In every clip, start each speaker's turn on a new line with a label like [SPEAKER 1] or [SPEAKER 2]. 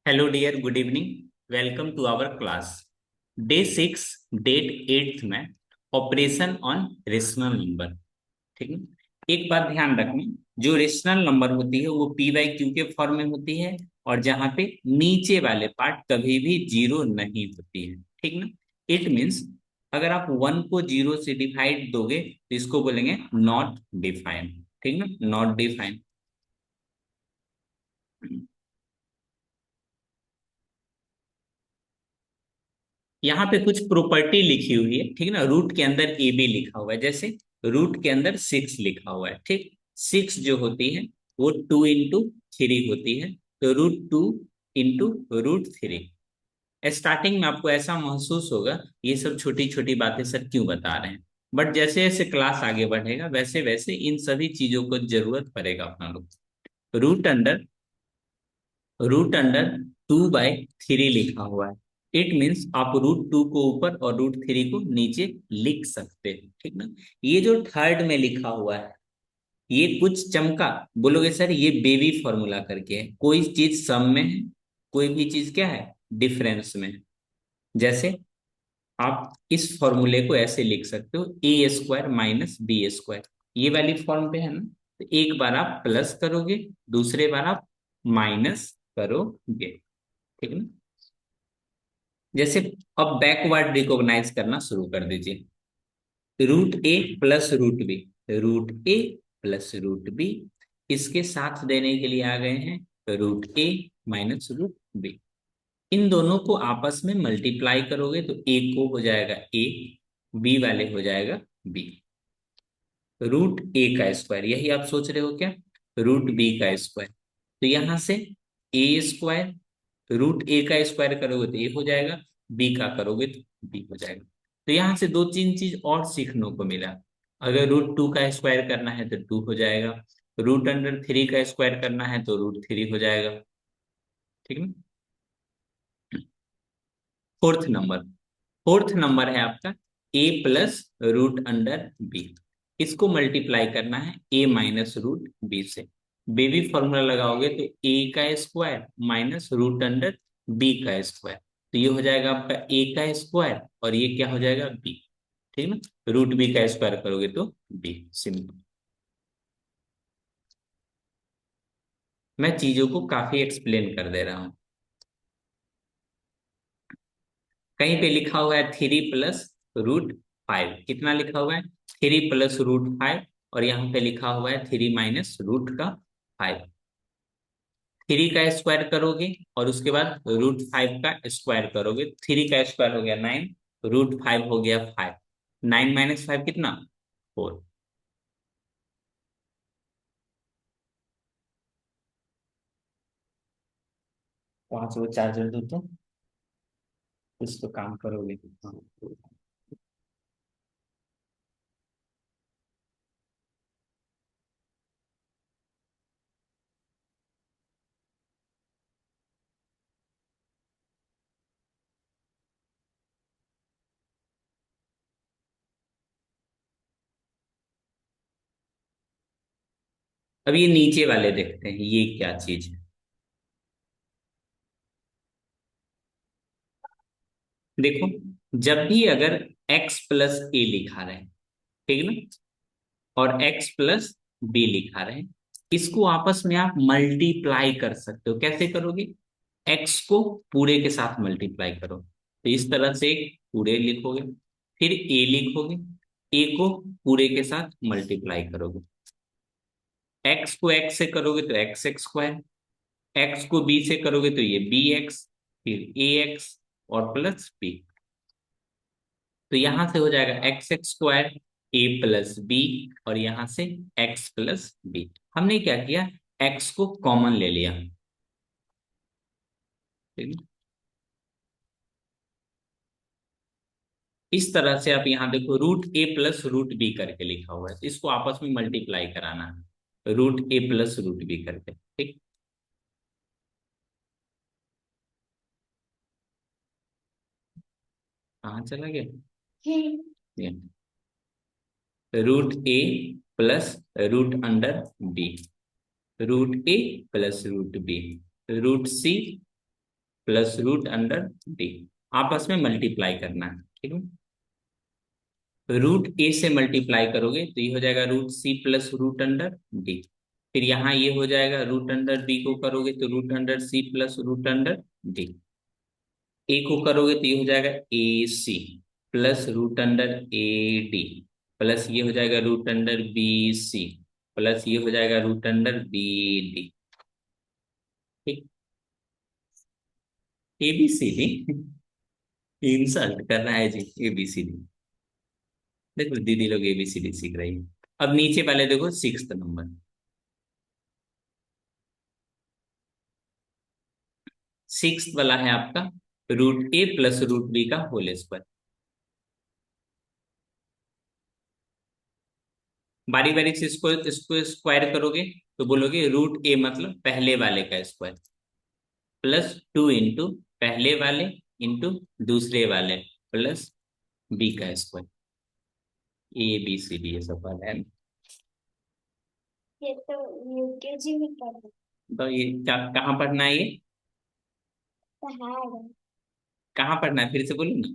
[SPEAKER 1] Hello dear, good evening. Welcome to our class. Day 6, date 8th में operation on rational number. ठीक है। एक बात ध्यान रखना, जो रेशनल नंबर होती है वो पी बाई क्यू के फॉर्म में होती है और जहां पे नीचे वाले पार्ट कभी भी जीरो नहीं होती है। ठीक ना। इट मीन्स अगर आप वन को जीरो से डिवाइड दोगे तो इसको बोलेंगे नॉट डिफाइंड। ठीक ना, नॉट डिफाइंड। यहाँ पे कुछ प्रॉपर्टी लिखी हुई है। ठीक है ना, रूट के अंदर ए बी लिखा हुआ है, जैसे रूट के अंदर सिक्स लिखा हुआ है। ठीक, सिक्स जो होती है वो टू इंटू थ्री होती है, तो root two into root three. Starting में आपको ऐसा महसूस होगा ये सब छोटी छोटी बातें सर क्यों बता रहे हैं, बट जैसे जैसे क्लास आगे बढ़ेगा वैसे वैसे इन सभी चीजों को जरूरत पड़ेगा अपना लोग। Root under root under two by three लिखा हुआ है। इट मीन्स आप रूट टू को ऊपर और रूट थ्री को नीचे लिख सकते हैं। ठीक ना। ये जो थर्ड में लिखा हुआ है ये कुछ चमका, बोलोगे सर ये बेबी फॉर्मूला करके है, कोई चीज सम में है, कोई भी चीज क्या है डिफरेंस में है। जैसे आप इस फॉर्मूले को ऐसे लिख सकते हो ए स्क्वायर माइनस बी स्क्वायर, ये वाली फॉर्म पे है ना। तो एक बार आप प्लस करोगे, दूसरे बार आप माइनस करोगे। ठीक है ना। जैसे अब बैकवर्ड रिकॉग्नाइज करना शुरू कर दीजिए। Root A plus root B, root A plus root B, इसके साथ देने के लिए आ गए हैं रूट ए माइनस रूट बी। इन दोनों को आपस में मल्टीप्लाई करोगे तो ए को हो जाएगा ए, बी वाले हो जाएगा बी। रूट ए का स्क्वायर, यही आप सोच रहे हो क्या, रूट बी का स्क्वायर। तो यहां से ए स्क्वायर रूट ए का स्क्वायर करोगे तो ए हो जाएगा, बी का करोगे तो बी हो जाएगा। तो यहां से दो तीन चीज और सीखने को मिला। अगर रूट टू का स्क्वायर करना है तो टू हो जाएगा, रूट अंडर थ्री का स्क्वायर करना है तो रूट थ्री हो जाएगा। ठीक है। फोर्थ नंबर, फोर्थ नंबर है आपका A plus root under B. इसको मल्टीप्लाई करना है ए माइनस रूट बी से। बेबी फॉर्मूला लगाओगे तो ए का square minus root under B का स्क्वायर, तो ये हो जाएगा आपका ए का स्क्वायर और ये क्या हो जाएगा बी। ठीक है ना, रूट बी का स्क्वायर करोगे तो बी। सिंपल। मैं चीजों को काफी एक्सप्लेन कर दे रहा हूं। कहीं पे लिखा हुआ है थ्री प्लस रूट फाइव, कितना लिखा हुआ है थ्री प्लस रूट फाइव, और यहाँ पे लिखा हुआ है थ्री माइनस रूट का फाइव। थ्री का स्क्वायर करोगे और उसके बाद रूट फाइव का स्क्वायर करोगे, थ्री का स्क्वायर हो गया नाइन, रूट फाइव हो गया फाइव, नाइन माइनस फाइव कितना फोर। वहां से वो चार्जर दो तो कुछ तो काम करोगे। हाँ। अब ये नीचे वाले देखते हैं ये क्या चीज है। देखो, जब भी अगर x प्लस ए लिखा रहे, ठीक है ना, और x प्लस बी लिखा रहे, इसको आपस में आप मल्टीप्लाई कर सकते हो। कैसे करोगे, x को पूरे के साथ मल्टीप्लाई करो, तो इस तरह से एक पूरे लिखोगे, फिर a लिखोगे, a को पूरे के साथ मल्टीप्लाई करोगे, x को x से करोगे तो एक्स एक्स स्क्वायर, x को b से करोगे तो ये बी एक्स, फिर ए एक्स और प्लस बी। तो यहां से हो जाएगा एक्स एक्स स्क्वायर ए प्लस बी, और यहां से एक्स प्लस बी। हमने क्या किया, एक्स को कॉमन ले लिया। ठीक है? इस तरह से आप यहाँ देखो root A plus root B करके लिखा हुआ है, तो इसको आपस में मल्टीप्लाई कराना है root A plus root B करके। ठीक, कहाँ चला गया ये, root A plus root under B, root A plus root B, root C plus root under D, आपस में मल्टीप्लाई करना है, ठीक है। रूट ए से मल्टीप्लाई करोगे तो ये हो जाएगा root C plus root under D. फिर यहाँ ये हो जाएगा रूट अंडर डी को करोगे तो root under C plus root under D. A को करोगे तो ये हो जाएगा A C plus root under A D, plus ये हो जाएगा root under B C, plus ये हो जाएगा रूट अंडर बी डी। ठीक, A B C D. Insult कर रहा है जी, ए बी सी डी। देखो दीदी लोग एबीसीडी सीख रही है। अब नीचे वाले देखो, सिक्स्थ नंबर। सिक्स्थ वाला है आपका root A plus root B का होल स्क्वायर। बारी बारी से इसको इसको स्क्वायर करोगे तो बोलोगे रूट ए मतलब पहले वाले का स्क्वायर, प्लस टू इंटू पहले वाले इंटू दूसरे वाले प्लस बी का square. A B C D ये सब वाला है।
[SPEAKER 2] ये तो यूकेजी में पढ़ा
[SPEAKER 1] तो ये क्या कहाँ पढ़ना है ये?
[SPEAKER 2] है।
[SPEAKER 1] कहाँ पढ़ना है फिर से बोलो ना।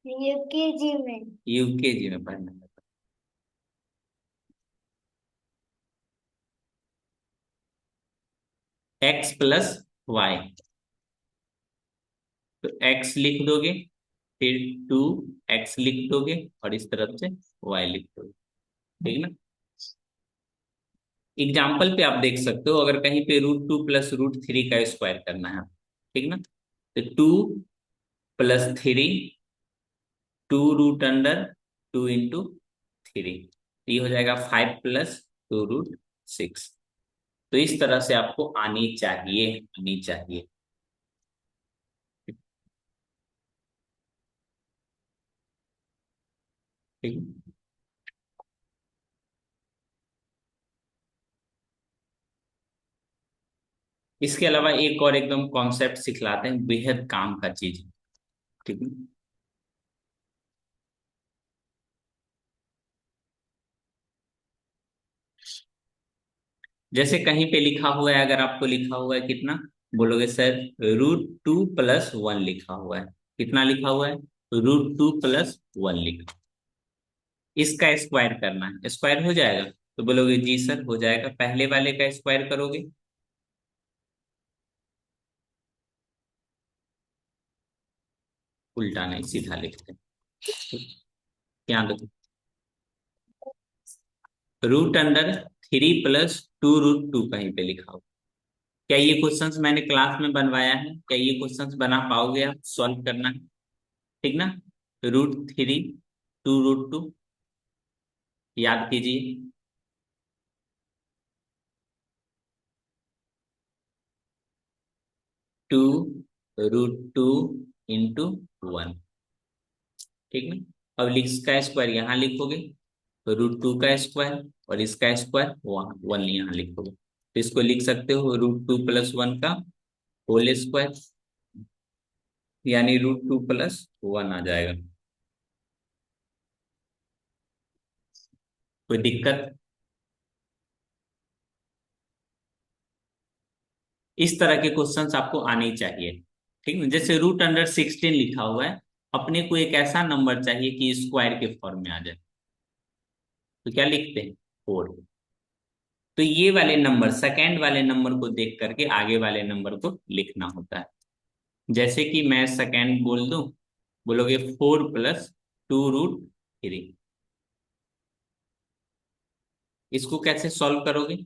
[SPEAKER 2] यूकेजी में।
[SPEAKER 1] यूकेजी में पढ़ना है। एक्स प्लस वाई, तो एक्स लिख दोगे, फिर टू एक्स लिख दोगे और इस तरफ से वाई लिख दोगे, ठीक ना। एग्जाम्पल पे आप देख सकते हो, अगर कहीं पे root two plus root three का स्क्वायर करना है, ठीक ना, तो two plus three, two root under two into three, तो ये हो जाएगा five plus two root six. तो इस तरह से आपको आनी चाहिए, आनी चाहिए। ठीक है? इसके अलावा एक और एकदम कॉन्सेप्ट सिखलाते हैं, बेहद काम का चीज, ठीक है। जैसे कहीं पे लिखा हुआ है, अगर आपको लिखा हुआ है कितना, बोलोगे sir root two plus one लिखा हुआ है। कितना लिखा हुआ है? रूट टू प्लस वन लिखा। इसका स्क्वायर करना है, स्क्वायर हो जाएगा? तो बोलोगे जी सर हो जाएगा। पहले वाले का स्क्वायर करोगे, उल्टा नहीं सीधा लिखते हैं। क्या देखो, root under three plus two root two कहीं पे लिखा हो। क्या ये क्वेश्चंस मैंने क्लास में बनवाया है? क्या ये क्वेश्चंस बना पाओगे आप? सॉल्व करना है, ठीक ना। Root three two root two, याद कीजिए। Two root two into one, ठीक ना। अब इसका स्क्वायर यहाँ लिखोगे, तो रूट टू का स्क्वायर और इसका स्क्वायर वहाँ वन यहाँ लिखोगे, तो इसको लिख सकते हो रूट टू प्लस वन का होल स्क्वायर, यानी रूट टू प्लस वन आ जाएगा। कोई दिक्कत? इस तरह के क्वेश्चंस आपको आने ही चाहिए, ठीक है। जैसे रूट अंडर सिक्सटीन लिखा हुआ है, अपने को एक ऐसा नंबर चाहिए कि स्क्वायर के फॉर्म में आ जाए, तो क्या लिखते हैं? फोर। तो ये वाले नंबर, सेकेंड वाले नंबर को देख करके आगे वाले नंबर को लिखना होता है। जैसे कि मैं सेकेंड बोल दूं, बोलोगे four plus two root three. इसको कैसे सॉल्व करोगे?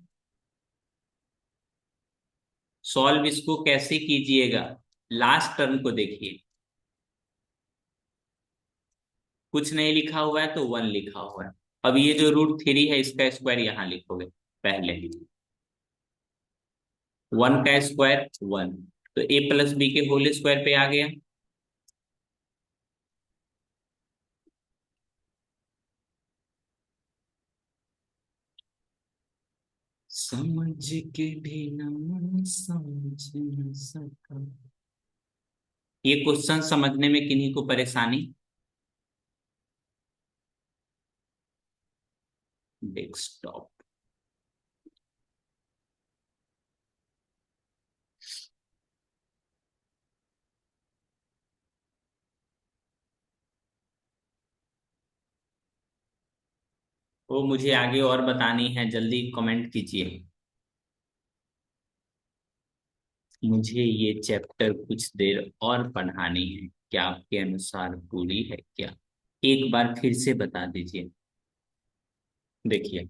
[SPEAKER 1] सॉल्व इसको कैसे कीजिएगा? लास्ट टर्म को देखिए, कुछ नहीं लिखा हुआ है तो वन लिखा हुआ है। अब ये जो रूट थ्री है इसका स्क्वायर यहाँ लिखोगे पहले, वन का स्क्वायर वन, तो ए प्लस बी के होल स्क्वायर पे आ गया। समझ के भी न समझ न सका। ये क्वेश्चन समझने में किन्हीं को परेशानी? डेस्कटॉप। वो मुझे आगे और बतानी है, जल्दी कमेंट कीजिए। मुझे ये चैप्टर कुछ देर और पढ़ानी है, क्या आपके अनुसार पूरी है क्या? एक बार फिर से बता दीजिए। देखिए,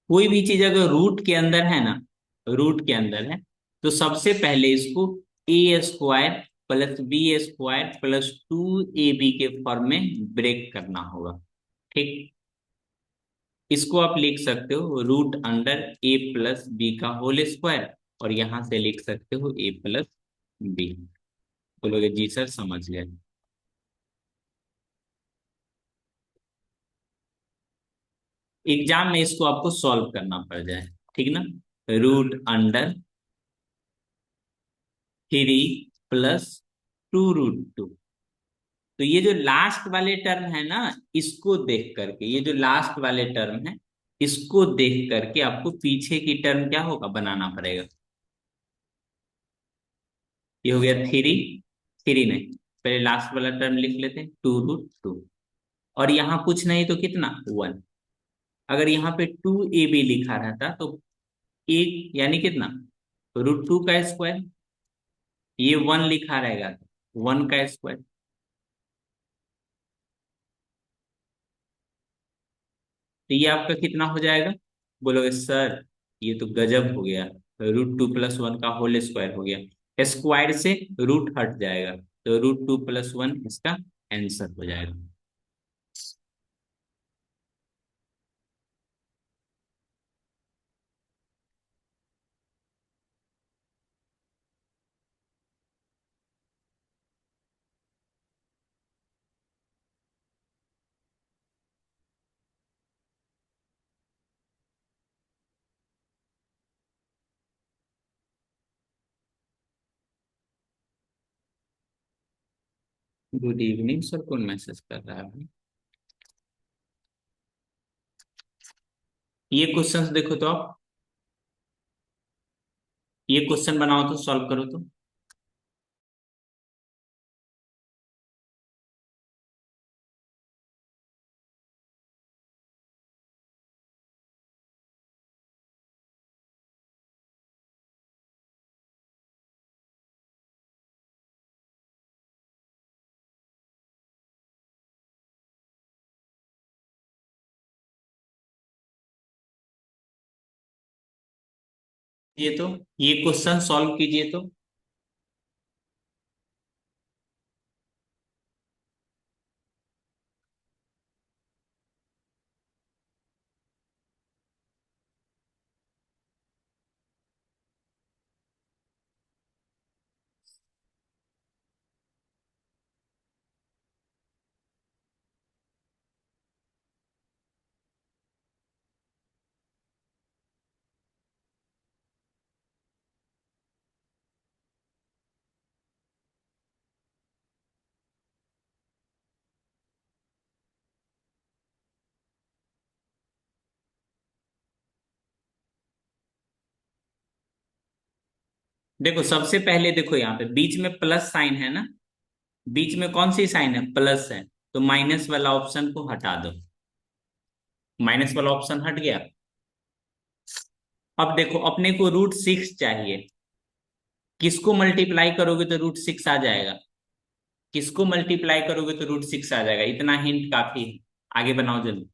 [SPEAKER 1] कोई भी चीज अगर रूट के अंदर है ना, रूट के अंदर है, तो सबसे पहले इसको A square plus B square plus 2ab के फॉर्म में ब्रेक करना होगा। ठीक, इसको आप लिख सकते हो रूट अंडर ए प्लस बी का होल स्क्वायर, और यहां से लिख सकते हो ए प्लस बी। बोलोगे जी सर समझ गए। एग्जाम में इसको आपको सॉल्व करना पड़ जाए, ठीक ना। Root under 3 plus 2√2। तो ये जो लास्ट वाले टर्म है ना, इसको देख करके, ये जो लास्ट वाले टर्म है, इसको देख करके आपको पीछे की टर्म क्या होगा बनाना पड़ेगा। ये हो गया 3, 3 नहीं, पहले लास्ट वाला टर्म लिख लेते हैं 2√2। और यहाँ कुछ नहीं तो कितना 1। अगर यहाँ पे 2ab लिखा रहता तो एक यानी कितना √2 का स्क्वायर, ये 1 लिखा रहेगा तो 1 का स्क्वायर। तो ये आपका कितना हो जाएगा? बोलोगे सर ये तो गजब हो गया, √2 + 1 का होल स्क्वायर हो गया। स्क्वायर से रूट हट जाएगा, तो √2 + 1 इसका आंसर हो जाएगा। गुड इवनिंग सर, कौन मैसेज कर रहा है अभी? ये क्वेश्चंस देखो तो आप, ये क्वेश्चन बनाओ तो सॉल्व करो तो। ये तो, ये क्वेश्चन सॉल्व कीजिए तो। देखो सबसे पहले देखो यहाँ पे बीच में प्लस साइन है ना, बीच में कौन सी साइन है, प्लस है, तो माइनस वाला ऑप्शन को हटा दो। माइनस वाला ऑप्शन हट गया। अब देखो अपने को √6 चाहिए, किसको मल्टीप्लाई करोगे तो √6 आ जाएगा, किसको मल्टीप्लाई करोगे तो √6 आ जाएगा, इतना हिंट काफी है। आगे बनाओ जल्दी।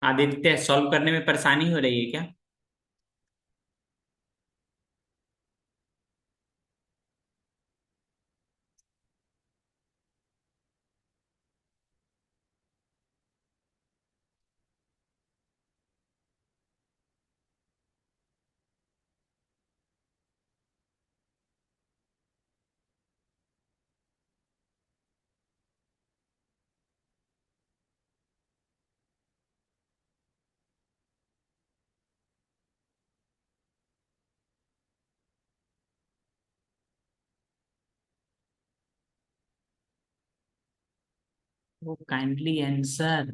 [SPEAKER 1] आदित्य, सॉल्व करने में परेशानी हो रही है क्या? वो काइंडली आंसर।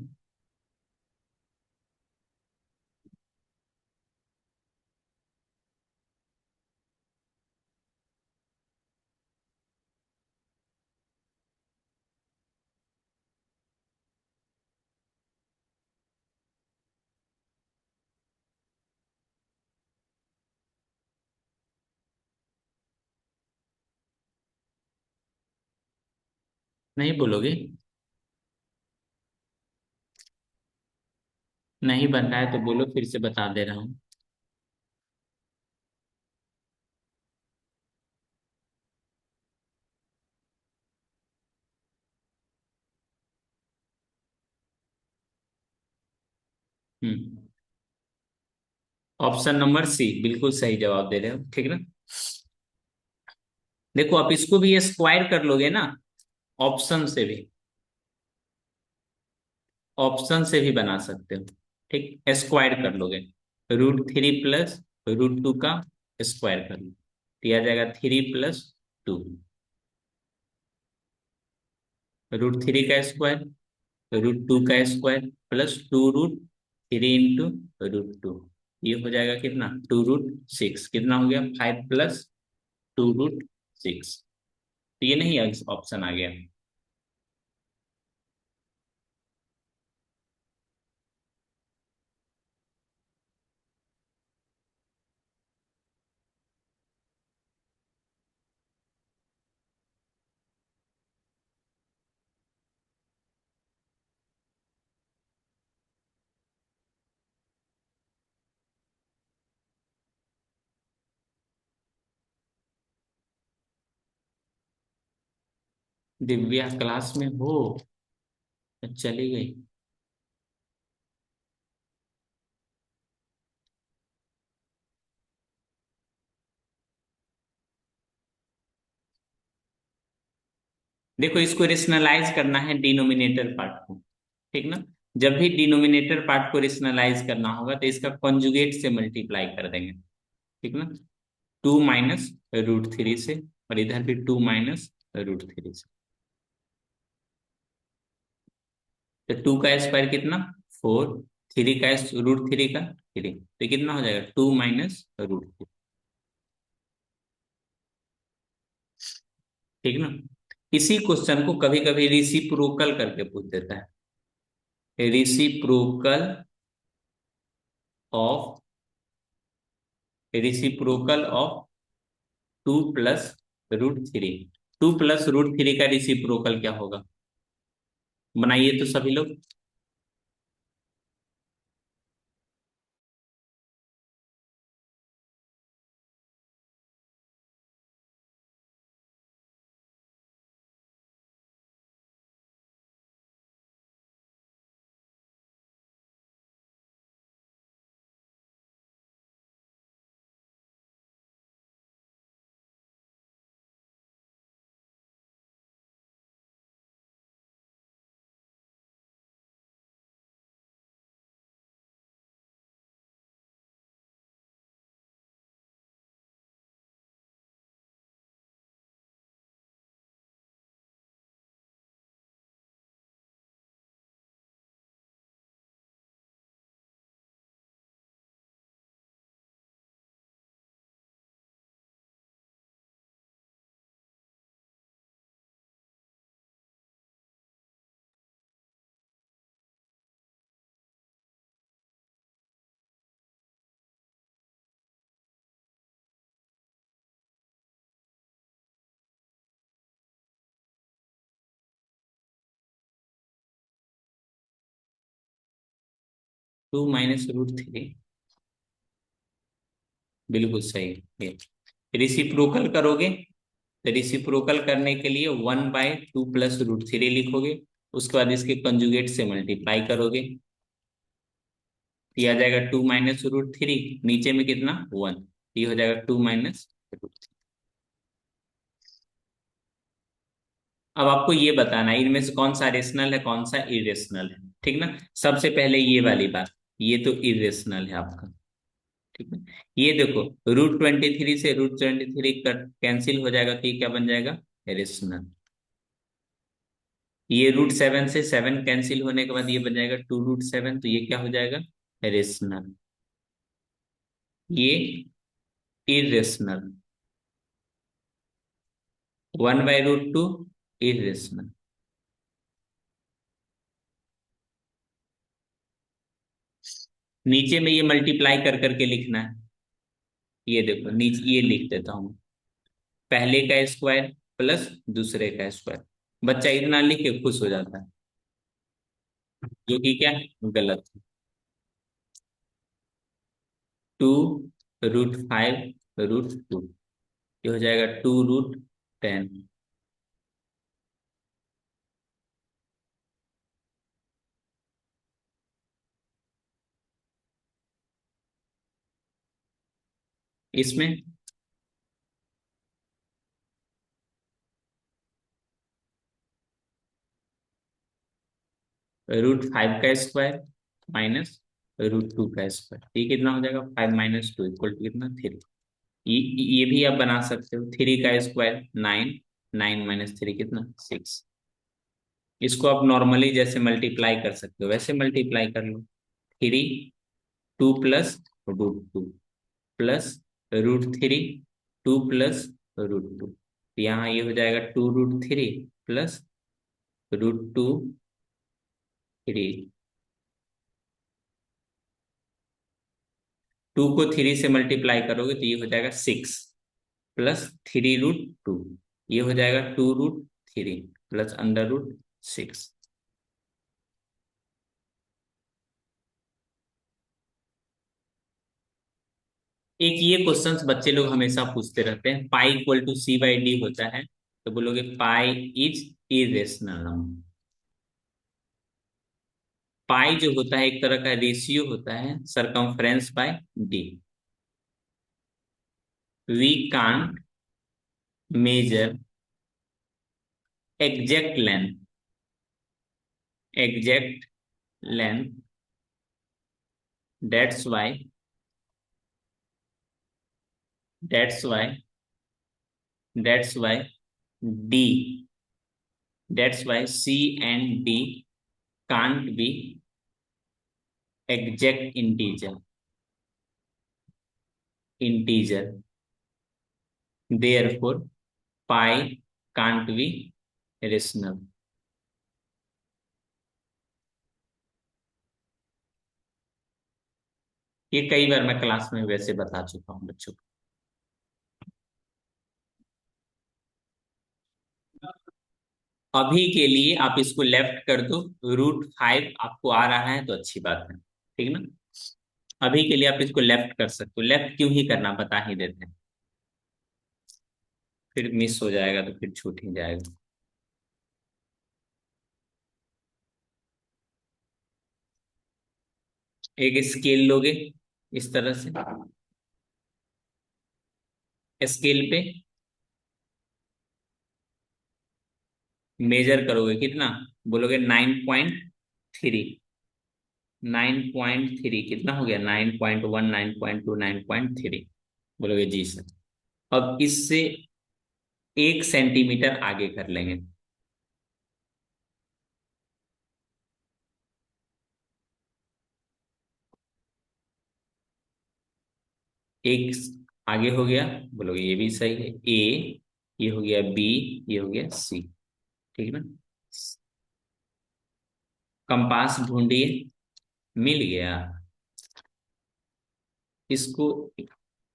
[SPEAKER 1] नहीं बोलोगे? नहीं बन रहा है तो बोलो, फिर से बता दे रहा हूँ। हम्म। ऑप्शन नंबर सी बिल्कुल सही जवाब दे रहे हो, ठीक ना। देखो, आप इसको भी स्क्वायर कर लोगे ना, ऑप्शन से भी, ऑप्शन से भी बना सकते हो। ठीक, स्क्वायर कर लोगे। √3 प्लस √2 का स्क्वायर कर लो, दिया जाएगा 3 + 2। √3 का स्क्वायर, √2 का स्क्वायर प्लस 2√3 × √2, ये हो जाएगा कितना, 2√6। कितना हो गया, 5 + 2√6। तो ये नहीं ऑप्शन आ गया। दिव्या क्लास में हो? चली गई? देखो, इसको रेशनलाइज करना है डिनोमिनेटर पार्ट को, ठीक ना। जब भी डिनोमिनेटर पार्ट को रेशनलाइज करना होगा तो इसका कॉन्जुगेट से मल्टीप्लाई कर देंगे, ठीक ना। 2 - √3 से, और इधर भी 2 - √3 से। तो 2 का स्क्वायर कितना, 4। 3 का √3 का 3, तो कितना हो जाएगा, 2 - √3, ठीक ना। इसी क्वेश्चन को कभी कभी रिसिप्रोकल करके पूछ देता है। Reciprocal of reciprocal of 2 + √3। 2 + √3 का रिसिप्रोकल क्या होगा? बनाइए तो सभी लोग। 2 - √3, बिल्कुल सही है। रिसिप्रोकल करोगे तो रिसिप्रोकल करने के लिए 1/2 + √3 लिखोगे। उसके बाद इसके कंजुगेट से मल्टीप्लाई करोगे, ये आ जाएगा 2 - √3, नीचे में कितना 1, ये हो जाएगा 2 - √3। अब आपको ये बताना है इनमें से कौन सा रेशनल है कौन सा इरेशनल है, ठीक ना। सबसे पहले ये वाली बात, ये तो इरेशनल है आपका, ठीक है। ये देखो, √23 से √23 कट कैंसिल हो जाएगा, तो ये क्या बन जाएगा, रेशनल। ये √7 से 7 कैंसिल होने के बाद ये बन जाएगा 2 √7, तो ये क्या हो जाएगा, रेशनल। ये इरेशनल, 1/√2 इरेशनल। नीचे में ये मल्टीप्लाई कर करके लिखना है। ये देखो नीचे ये लिख देता हूं, पहले का स्क्वायर प्लस दूसरे का स्क्वायर। बच्चा इतना लिख के खुश हो जाता है, जो कि क्या गलत है। 2 √5 √2, ये हो जाएगा 2 √10। इसमें √5 का स्क्वायर माइनस √2 का स्क्वायर, ये कितना हो जाएगा, 5 - 2 इक्वल टू कितना 3। ये भी आप बना सकते हो, 3 का स्क्वायर 9, 9 - 3 कितना 6। इसको आप नॉर्मली जैसे मल्टीप्लाई कर सकते हो वैसे मल्टीप्लाई कर लो। 3 2 + √2 +√3 2 + √2, यहाँ ये हो जाएगा 2 √3 +√2 3। 2 को 3 से मल्टीप्लाई करोगे तो ये हो जाएगा 6 +3 √2, ये हो जाएगा 2 √3 +√6। एक ये क्वेश्चंस बच्चे लोग हमेशा पूछते रहते हैं, पाई इक्वल टू C/D होता है, तो बोलोगे pi is irrational number. Pi जो होता है एक तरह का रेशियो होता है circumference by D. We can't measure exact length, exact length, that's why, that's why, that's why D, that's why C and D can't be exact integer, therefore pi can't be rational। ये कई बार मैं class में वैसे बता चुका हूँ बच्चों को। अभी के लिए आप इसको लेफ्ट कर दो, √5 आपको आ रहा है तो अच्छी बात है, ठीक ना। अभी के लिए आप इसको लेफ्ट कर सकते हो, लेफ्ट क्यों ही करना बता ही देते हैं, फिर मिस हो जाएगा तो फिर छूट ही जाएगा। एक स्केल लोगे इस तरह से, स्केल पे मेजर करोगे कितना, बोलोगे 9.3, 9.3 कितना हो गया, 9.1 9.2 9.3, बोलोगे जी सर। अब इससे 1 सेंटीमीटर आगे कर लेंगे, एक आगे हो गया, बोलोगे ये भी सही है। ए, ये हो गया बी, ये हो गया सी, ठीक है ना। कंपास ढूंढिए, मिल गया। इसको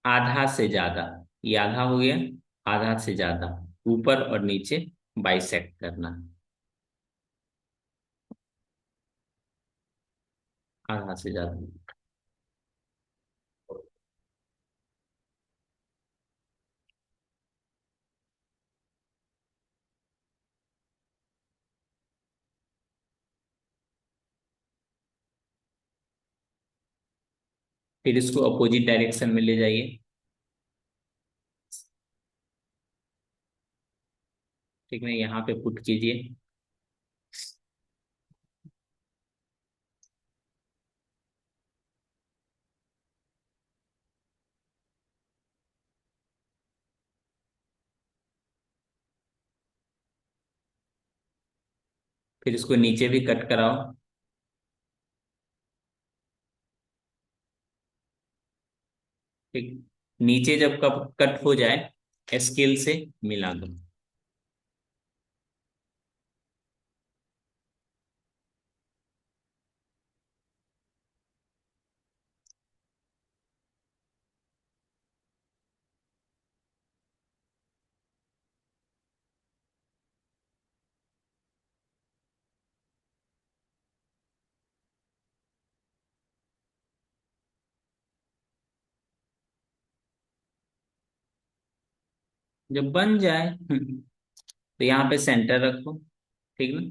[SPEAKER 1] आधा से ज्यादा, ये आधा हो गया, आधा से ज्यादा ऊपर और नीचे बाइसेक्ट करना, आधा से ज्यादा। फिर इसको अपोजिट डायरेक्शन में ले जाइए। ठीक है, यहाँ पे पुट कीजिए। फिर इसको नीचे भी कट कराओ। ठीक, नीचे जब कब कट हो जाए स्केल से मिला दो। जब बन जाए तो यहाँ पे सेंटर रखो। ठीक ना।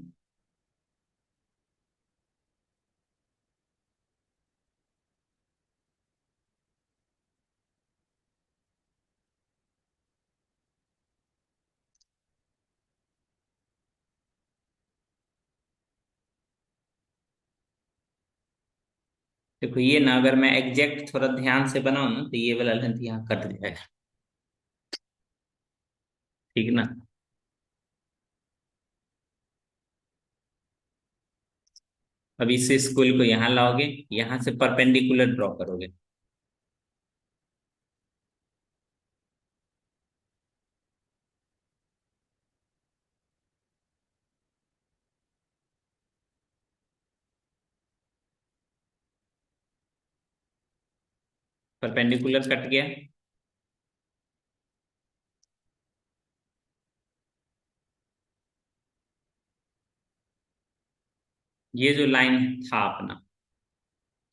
[SPEAKER 1] देखो ये ना, अगर मैं एग्जैक्ट थोड़ा ध्यान से बनाऊं ना तो ये वाला लेंथ यहाँ कट जाएगा। ठीक ना। अब इस स्कूल को यहाँ लाओगे, यहाँ से परपेंडिकुलर ड्रॉ करोगे। परपेंडिकुलर कट गया। ये जो लाइन था अपना,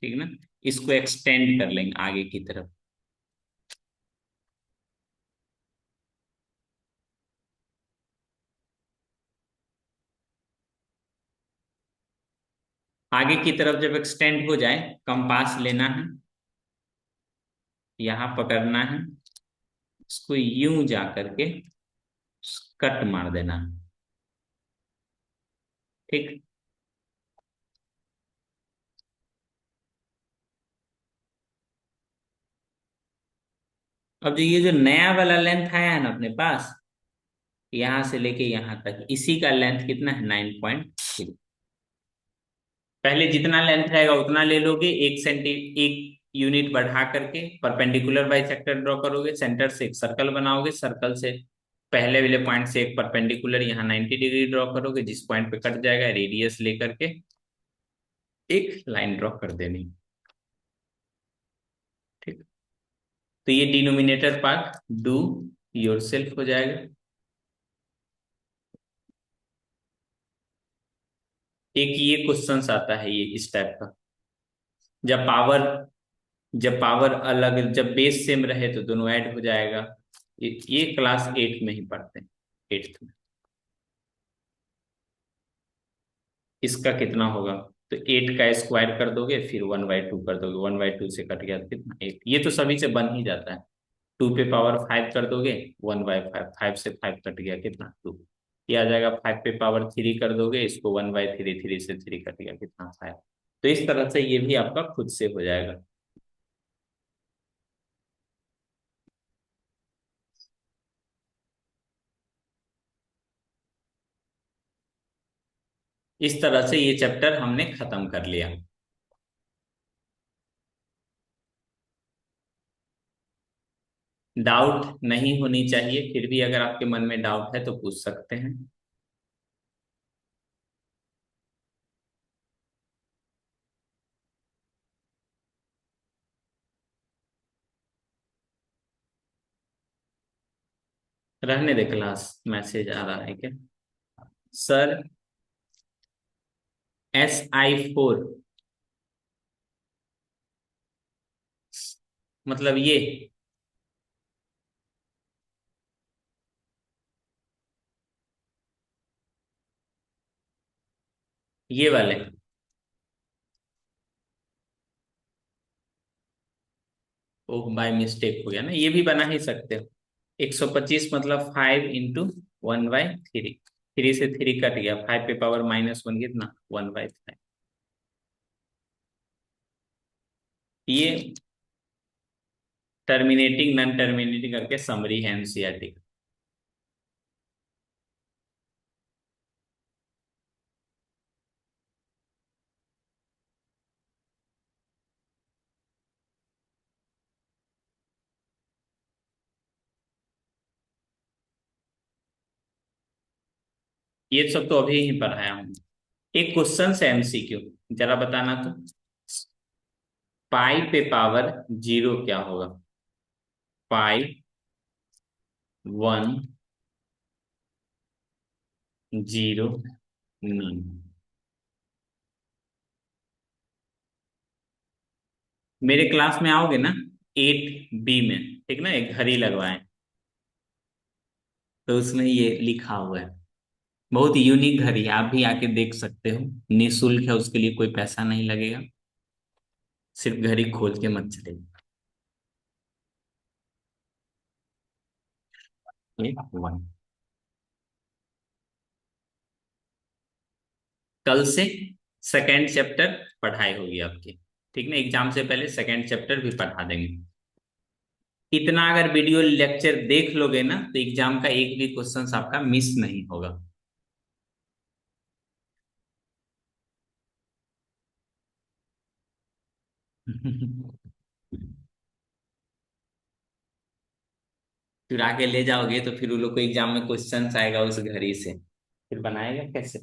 [SPEAKER 1] ठीक ना, इसको एक्सटेंड कर लेंगे आगे की तरफ। आगे की तरफ जब एक्सटेंड हो जाए, कंपास लेना है, यहाँ पकड़ना है, इसको यूं जा करके कट मार देना है। ठीक। अब जो ये जो नया वाला लेंथ आया है ना अपने पास, यहां से लेके यहां तक, इसी का लेंथ कितना है? 9.3। पहले जितना लेंथ रहेगा उतना ले लोगे, 1 यूनिट बढ़ा करके परपेंडिकुलर बाइसेक्टर ड्रॉ करोगे, सेंटर से एक सर्कल बनाओगे, सर्कल से पहले वाले पॉइंट से एक परपेंडिकुलर यहाँ 90 डिग्री ड्रॉ करोगे, जिस पॉइंट पे कट जाएगा रेडियस लेकर के एक लाइन ड्रॉ कर देनी। ठीक। तो ये डिनोमिनेटर पार्ट डू योरसेल्फ हो जाएगा। एक ये क्वेश्चंस आता है ये इस टाइप का, जब पावर जब पावर अलग, जब बेस सेम रहे तो दोनों ऐड हो जाएगा। ये क्लास 8 में ही पढ़ते हैं, 8th में। इसका कितना होगा? तो 8 का स्क्वायर कर दोगे, फिर 1/2 कर दोगे, 1/2 से कट गया तो कितना? 8। ये तो सभी से बन ही जाता है। 2 पे पावर 5 कर दोगे, 1/5, 5 से 5 कट गया, कितना? 2। ये आ जाएगा। 5 पे पावर 3 कर दोगे, इसको 1/3, 3 से 3 कट गया, कितना? 5। तो इस तरह से ये भी आपका खुद से हो जाएगा। इस तरह से ये चैप्टर हमने खत्म कर लिया। डाउट नहीं होनी चाहिए, फिर भी अगर आपके मन में डाउट है तो पूछ सकते हैं। रहने दे क्लास, मैसेज आ रहा है क्या? सर, SI4 मतलब ये वाले। ओह बाय मिस्टेक हो गया ना, ये भी बना ही सकते हो। 125 मतलब 5 × 1/3। 3 से 3 कट गया, 5 पे पावर -1 कितना, 1/5। ये टर्मिनेटिंग नॉन टर्मिनेटिंग करके समरी है एनसीईआरटी का। ये सब तो अभी ही पढ़ाया हूँ। एक क्वेश्चन से एमसीक्यू, जरा बताना तो। पाई पे पावर 0 क्या होगा? पाई 1 0 9। मेरे क्लास में आओगे ना, 8B में, ठीक ना, एक घड़ी लगवाए, तो उसमें ये लिखा हुआ है। बहुत यूनिक घड़ी है, आप भी आके देख सकते हो। निःशुल्क है, उसके लिए कोई पैसा नहीं लगेगा। सिर्फ घड़ी खोल के मत चले। ये 1। कल से सेकेंड चैप्टर पढ़ाई होगी आपकी, ठीक ना, एग्जाम से पहले सेकेंड चैप्टर भी पढ़ा देंगे। इतना अगर वीडियो लेक्चर देख लोगे ना, तो एग्जाम का एक भी क्वेश्चन आपका मिस नहीं होगा। चुरा के ले जाओगे तो फिर उन लोग को एग्जाम में क्वेश्चन आएगा उस घड़ी से, फिर बनाएगा कैसे?